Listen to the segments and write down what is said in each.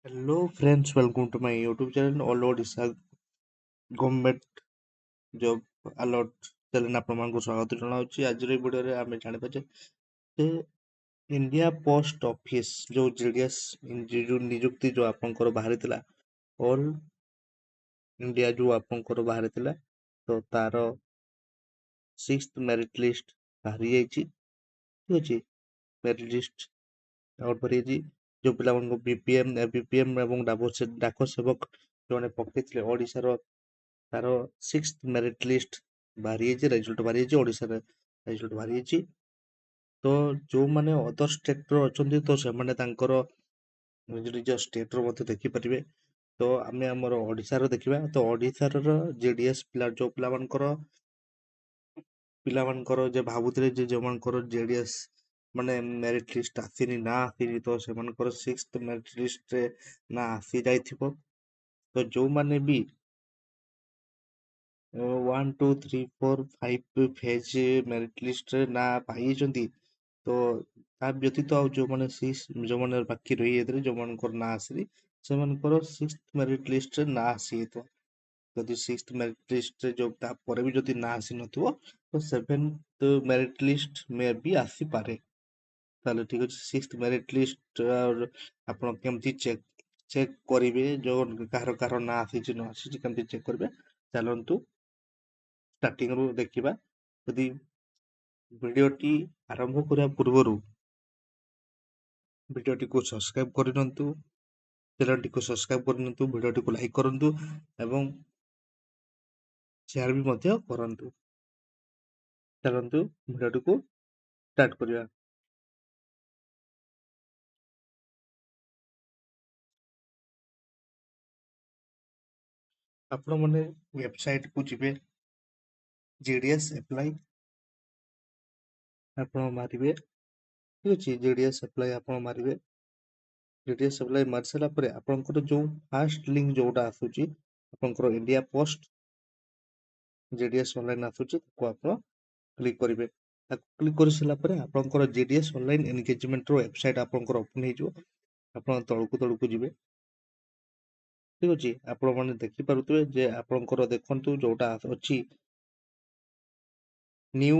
Hello friends, welcome to my YouTube channel All Odisha Government Job Alert channel ଆପଣମାନଙ୍କୁ ସ୍ୱାଗତ ଜଣାଉଛି। ଆଜିର ଏହି ଭିଡ଼ିଓରେ ଆମେ ଜାଣିବା ଯେ ଇଣ୍ଡିଆ ପୋଷ୍ଟ ଅଫିସ ଯୋଉ ଜିଡିଏସ୍ ଯୋଉ ନିଯୁକ୍ତି ଯୋଉ ଆପଣଙ୍କର ବାହାରିଥିଲା ଅଲ୍ ଇଣ୍ଡିଆ ଯୋଉ ଆପଣଙ୍କର ବାହାରିଥିଲା ତ ତାର 6th ମେରିଟ୍ ଲିଷ୍ଟ ବାହାରି ଯାଇଛି। ଠିକ ଅଛି, ମେରିଟ୍ ଲିଷ୍ଟ ଆଉଟ୍ କରିଯାଇଛି। ଯୋଉ ପିଲାମାନଙ୍କୁ ବିପିଏମ୍ ଏବଂ ଡାକ ସେବକ ଯୋଉମାନେ ପକେଇଥିଲେ ଓଡ଼ିଶାର ତାର 6th ମେରିଟ୍ ଲିଷ୍ଟ ବାହାରି ଯାଇଛି, ରେଜଲ୍ଟ ବାହାରି ଯାଇଛି, ଓଡ଼ିଶାରେ ରେଜଲ୍ଟ ବାହାରି ଯାଇଛି। ତ ଯୋଉମାନେ ଅଦର ଷ୍ଟେଟର ଅଛନ୍ତି ତ ସେମାନେ ତାଙ୍କର ନିଜ ନିଜ ଷ୍ଟେଟର ମଧ୍ୟ ଦେଖିପାରିବେ। ତ ଆମେ ଆମର ଓଡ଼ିଶାର ଦେଖିବା। ତ ଓଡ଼ିଶାର ଜେଡିଏସ୍ ପିଲା ଯୋଉ ପିଲାମାନଙ୍କର ଯେ ଭାବୁଥିଲେ ଯେ ଯୋଉମାନଙ୍କର ଜେଡିଏସ୍ ମାନେ ମେରିଟ୍ ଲିଷ୍ଟ ଆସିନି, ନା ଆସିନି, ତ ସେମାନଙ୍କର 6th ମେରିଟ୍ ଲିଷ୍ଟରେ ନା ଆସି ଯାଇଥିବ। ତ ଯୋଉମାନେ ବି 1 2 3 4 5 ଫେଜ୍ ମେରିଟ୍ ଲିଷ୍ଟରେ ନା ପାଇଯାଇଛନ୍ତି, ତ ତା ବ୍ୟତୀତ ଆଉ ଯୋଉମାନେ ବାକି ରହିଯାଇଥିଲେ ଯୋଉମାନଙ୍କର ନାଁ ଆସିନି ସେମାନଙ୍କର 6th ମେରିଟ୍ ଲିଷ୍ଟରେ ନାଁ ଆସିଯାଇଥିବ। ଯଦି 6th ମେରିଟ୍ ଲିଷ୍ଟରେ ଯୋଉ ତାପରେ ବି ଯଦି ନାଁ ଆସିନଥିବ ତ 7th ମେରିଟ୍ ଲିଷ୍ଟ ମେ ବି ଆସିପାରେ। ତାହେଲେ ଠିକ ଅଛି, 6th ମେରିଟ୍ ଲିଷ୍ଟ ଆପଣ କେମିତି ଚେକ୍ କରିବେ, ଯୋଉ କାହାର ନାଁ ଆସିଛି ନ ଆସିଛି କେମିତି ଚେକ୍ କରିବେ, ଚାଲନ୍ତୁ ଷ୍ଟାର୍ଟିଂରୁ ଦେଖିବା। ଯଦି ଭିଡ଼ିଓଟି ଆରମ୍ଭ କରିବା ପୂର୍ବରୁ ଭିଡ଼ିଓଟିକୁ ସବସ୍କ୍ରାଇବ୍ କରିନିଅନ୍ତୁ, ଚ୍ୟାନେଲଟିକୁ ସବସ୍କ୍ରାଇବ୍ କରିନିଅନ୍ତୁ, ଭିଡ଼ିଓଟିକୁ ଲାଇକ୍ କରନ୍ତୁ ଏବଂ ସେୟାର ବି ମଧ୍ୟ କରନ୍ତୁ। ଚାଲନ୍ତୁ ଭିଡ଼ିଓଟିକୁ ଷ୍ଟାର୍ଟ କରିବା। ଆପଣମାନେ ୱେବସାଇଟକୁ ଯିବେ, ଜିଡିଏସ୍ ଆପ୍ଲାଇ ଆପଣ ମାରିବେ। ଠିକ ଅଛି, ଜିଡିଏସ୍ ଆପ୍ଲାଇ ଆପଣ ମାରିବେ। ଜିଡିଏସ୍ ଆପ୍ଲାଇ ମାରି ସାରିଲା ପରେ ଆପଣଙ୍କର ଯୋଉ ଫାଷ୍ଟ ଲିଙ୍କ ଯୋଉଟା ଆସୁଛି ଆପଣଙ୍କର ଇଣ୍ଡିଆ ପୋଷ୍ଟ ଜିଡିଏସ୍ ଅନଲାଇନ୍ ଆସୁଛି, ତାକୁ ଆପଣ କ୍ଲିକ୍ କରିବେ। ତାକୁ କ୍ଲିକ୍ କରିସାରିଲା ପରେ ଆପଣଙ୍କର ଜିଡିଏସ୍ ଅନଲାଇନ୍ ଏନଗେଜମେଣ୍ଟର ୱେବସାଇଟ୍ ଆପଣଙ୍କର ଓପନ୍ ହେଇଯିବ। ଆପଣ ତଳକୁ ଯିବେ। ଠିକ ଅଛି, ଆପଣମାନେ ଦେଖିପାରୁଥିବେ ଯେ ଆପଣଙ୍କର ଦେଖନ୍ତୁ ଯୋଉଟା ଅଛି ନ୍ୟୁ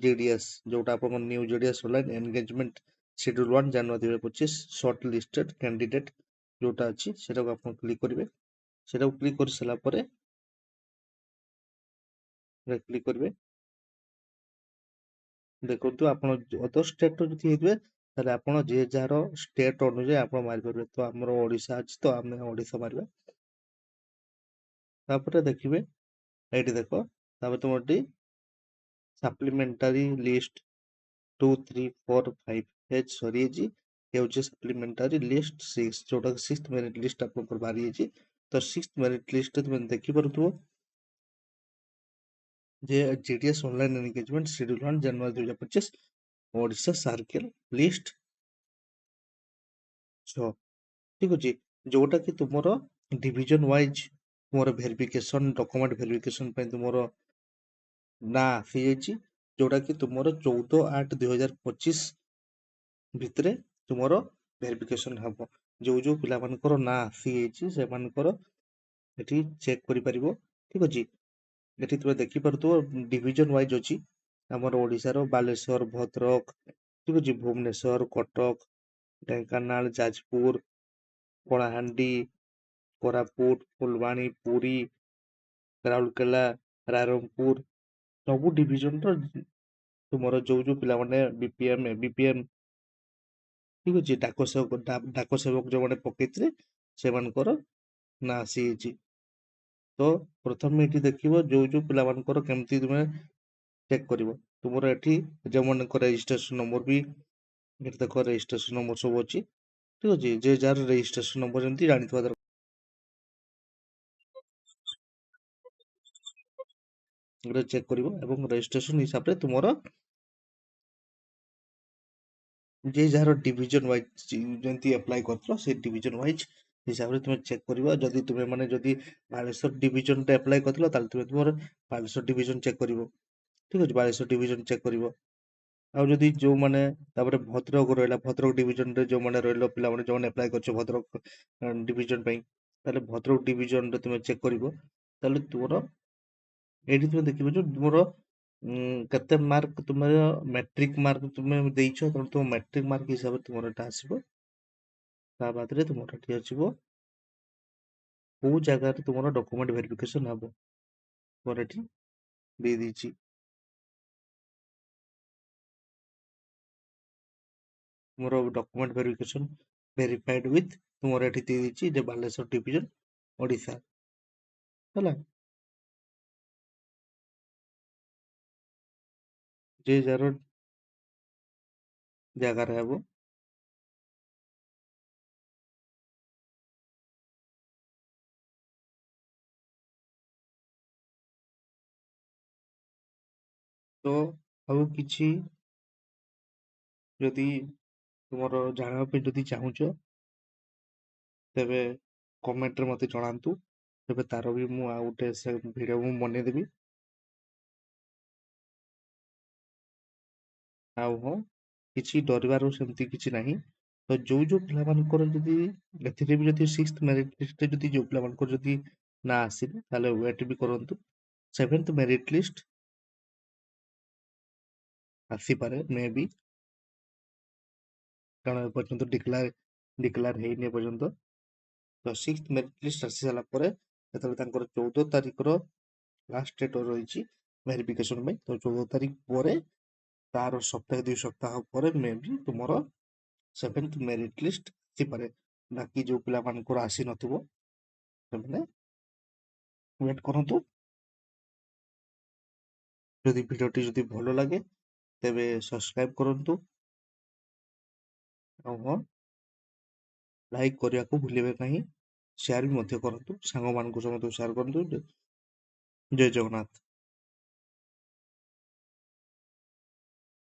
ଜିଡିଏସ୍, ଯୋଉଟା ଆପଣଙ୍କର new GDS online engagement Schedule 1 ଜାନୁଆରୀ 2025 ସର୍ଟ ଲିଷ୍ଟେଡ୍ କ୍ୟାଣ୍ଡିଡେଟ୍ ଯୋଉଟା ଅଛି ସେଟାକୁ ଆପଣ କ୍ଲିକ୍ କରିବେ। ସେଟାକୁ କ୍ଲିକ୍ କରିସାରିଲା ପରେ କ୍ଲିକ୍ କରିବେ। ଦେଖନ୍ତୁ ଆପଣ ଅଦର ଷ୍ଟେଟର ଯଦି ହେଇଥିବେ ତାହେଲେ ଆପଣ ଯିଏ ଯାହାର ଷ୍ଟେଟ ଅନୁଯାୟୀ ଆପଣ ମାରିପାରିବେ। ତ ଆମର ଓଡ଼ିଶା ଅଛି ତ ଆମେ ଓଡ଼ିଶା ମାରିବା। ତାପରେ ଦେଖିବେ ଏଇଠି ଦେଖ, ତାପରେ ତୁମର ଏଠି ସାପ୍ଲିମେଣ୍ଟାରୀ ଲିଷ୍ଟ 2 3 4 5 ପେଜ୍ ସରିଯାଇଛି। ଏ ହେଉଛି ସାପ୍ଲିମେଣ୍ଟାରୀ ଲିଷ୍ଟ 6, ଯୋଉଟା 6th ମେରିଟ୍ ଲିଷ୍ଟ ଆପଣଙ୍କର ବାହାରି ଯାଇଛି। ତ 6th ମେରିଟ୍ ଲିଷ୍ଟ ତୁମେ ଦେଖିପାରୁଥିବ ଯେ ଜିଡିଏସ୍ ଅନଲାଇନ୍ ଏନଗେଜମେଣ୍ଟ Schedule 1 ଜାନୁଆରୀ 2025 ଓଡ଼ିଶା ସାର୍କେଲ ଲିଷ୍ଟ 6। ଠିକ ଅଛି, ଯୋଉଟା କି ତୁମର ଡିଭିଜନ ୱାଇଜ ତୁମର ଭେରିଫିକେସନ ଡକୁମେଣ୍ଟ ଭେରିଫିକେସନ ପାଇଁ ତୁମର ନାଁ ଆସିଯାଇଛି, ଯୋଉଟା କି ତୁମର 14/8/2025 ଭିତରେ ତୁମର ଭେରିଫିକେସନ ହବ। ଯୋଉ ପିଲାମାନଙ୍କର ନାଁ ଆସିଯାଇଛି ସେମାନଙ୍କର ଏଠି ଚେକ୍ କରିପାରିବ। ଠିକ ଅଛି, ଏଠି ତୁମେ ଦେଖିପାରୁଥିବ ଡିଭିଜନ ୱାଇଜ ଅଛି। ଆମର ଓଡ଼ିଶାର ବାଲେଶ୍ୱର, ଭଦ୍ରକ, ଠିକ ଅଛି, ଭୁବନେଶ୍ୱର, କଟକ, ଢେଙ୍କାନାଳ, ଯାଜପୁର, କଳାହାଣ୍ଡି, କୋରାପୁଟ, ଫୁଲବାଣୀ, ପୁରୀ, ରାଉରକେଲା, ରାଇରଙ୍ଗପୁର, ସବୁ ଡିଭିଜନର ତୁମର ଯୋଉ ପିଲାମାନେ ବିପିଏମ୍ ଠିକ ଅଛି, ଡାକ ସେବକ ଯୋଉମାନେ ପକେଇଥିଲେ ସେମାନଙ୍କର ନାଁ ଆସିଯାଇଛି। ତ ପ୍ରଥମେ ଏଠି ଦେଖିବ ଯୋଉ ପିଲାମାନଙ୍କର କେମିତି ତୁମେ ଚେକ୍ କରିବ। ତୁମର ଏଠି ଯୋଉମାନଙ୍କ ରେଜିଷ୍ଟ୍ରେସନ ନମ୍ବର ବି ଏଠି ଦେଖ, ରେଜିଷ୍ଟ୍ରେସନ ନମ୍ବର ସବୁ ଅଛି। ଠିକ ଅଛି, ଯେ ଯାହାର ରେଜିଷ୍ଟ୍ରେସନ ନମ୍ବର ଯେମିତି ଜାଣିଥିବା ଦରକାର। ଚେକ୍ କରିବ ଏବଂ ରେଜିଷ୍ଟ୍ରେସନ ହିସାବରେ ତୁମର ଯେ ଯାହାର ଡିଭିଜନ ୱାଇଜ ଯେମିତି ଆପ୍ଲାଏ କରିଥିଲ ସେ ଡିଭିଜନ ୱାଇଜ ହିସାବରେ ତୁମେ ଚେକ୍ କରିବ। ଯଦି ତୁମେ ଯଦି ବାଲେଶ୍ୱର ଡିଭିଜନରେ ଆପ୍ଲାଏ କରିଥିଲ ତାହେଲେ ତୁମର ବାଲେଶ୍ୱର ଡିଭିଜନ ଚେକ୍ କରିବ। ଠିକ ଅଛି, ବାଲେଶ୍ୱର ଡିଭିଜନ ଚେକ୍ କରିବ। ଆଉ ଯଦି ଯୋଉମାନେ ତାପରେ ଭଦ୍ରକ ରହିଲା, ଭଦ୍ରକ ଡିଭିଜନରେ ଯୋଉମାନେ ରହିଲ ପିଲାମାନେ ଯୋଉମାନେ ଆପ୍ଲାଏ କରିଛ ଭଦ୍ରକ ଡିଭିଜନ ପାଇଁ, ତାହେଲେ ଭଦ୍ରକ ଡିଭିଜନରେ ତୁମେ ଚେକ୍ କରିବ, ତାହେଲେ ତୁମର ଏଇଠି ତୁମେ ଦେଖିବ ଯେ ତୁମର କେତେ ମାର୍କ ତୁମର ମ୍ୟାଟ୍ରିକ ମାର୍କ ତୁମେ ଦେଇଛ, ତେଣୁ ତୁମ ମ୍ୟାଟ୍ରିକ ମାର୍କ ହିସାବରେ ତୁମର ଏଟା ଆସିବ। ତା ବାଦରେ ତୁମର ଏଠି ଆସିବ କୋଉ ଜାଗାରେ ତୁମର ଡକୁମେଣ୍ଟ ଭେରିଫିକେସନ ହବ, ତୁମର ଏଠି ଦେଇଦେଇଛି। ତୁମର ଡକୁମେଣ୍ଟ ଭେରିଫିକେସନ ଭେରିଫାଇଡ ୱିଥ ତୁମର ଏଠି ଦେଇଦେଇଛି ଯେ ବାଲେଶ୍ୱର ଡିଭିଜନ ଓଡ଼ିଶା ହେଲା। ଯେ ଯାହାର ଜାଗାରେ ହବ ତ ଆଉ କିଛି ଯଦି ତୁମର ଜାଣିବା ପାଇଁ ଯଦି ଚାହୁଁଛ ତେବେ କମେଣ୍ଟରେ ମୋତେ ଜଣାନ୍ତୁ, ତେବେ ତାର ବି ମୁଁ ଆଉ ଗୋଟେ ଭିଡ଼ିଓ ମୁଁ ବନେଇଦେବି। ଆଉ ହଁ, କିଛି ଡରିବାର ସେମିତି କିଛି ନାହିଁ। ତ ଯୋଉ ପିଲାମାନଙ୍କର ଯଦି ଏଥିରେ ବି ଯଦି 6th ମେରିଟ୍ ଲିଷ୍ଟରେ ଯଦି ଯୋଉ ପିଲାମାନଙ୍କର ଯଦି ନା ଆସିନି ତାହେଲେ ୱେଟ୍ ବି କରନ୍ତୁ। 7th ମେରିଟ୍ ଲିଷ୍ଟ ଆସିପାରେ ମେ ବି, କାରଣ ଏପର୍ଯ୍ୟନ୍ତ ଡିକ୍ଲାର ହେଇନି ଏପର୍ଯ୍ୟନ୍ତ। ତ 6th ମେରିଟ୍ ଲିଷ୍ଟ ଆସି ସାରିଲା ପରେ ଯେତେବେଳେ ତାଙ୍କର 14 ତାରିଖର ଲାଷ୍ଟ ଡେଟ୍ ରହିଛି ଭେରିଫିକେସନ ପାଇଁ, ତ 14 ତାରିଖ ପରେ ତାର ସପ୍ତାହ 2 ସପ୍ତାହ ପରେ ମେ ବି ତୁମର 7th ମେରିଟ୍ ଲିଷ୍ଟ ଆସିପାରେ। ବାକି ଯୋଉ ପିଲାମାନଙ୍କର ଆସିନଥିବ ସେମାନେ ୱେଟ୍ କରନ୍ତୁ। ଯଦି ଭିଡ଼ିଓଟି ଯଦି ଭଲ ଲାଗେ ତେବେ ସବସ୍କ୍ରାଇବ କରନ୍ତୁ, ଆଉ ହଁ ଲାଇକ୍ କରିବାକୁ ଭୁଲିବେ ନାହିଁ, ସେୟାର ବି ମଧ୍ୟ କରନ୍ତୁ, ସାଙ୍ଗମାନଙ୍କୁ ସମସ୍ତଙ୍କୁ ସେୟାର କରନ୍ତୁ। ଜୟ ଜଗନ୍ନାଥ।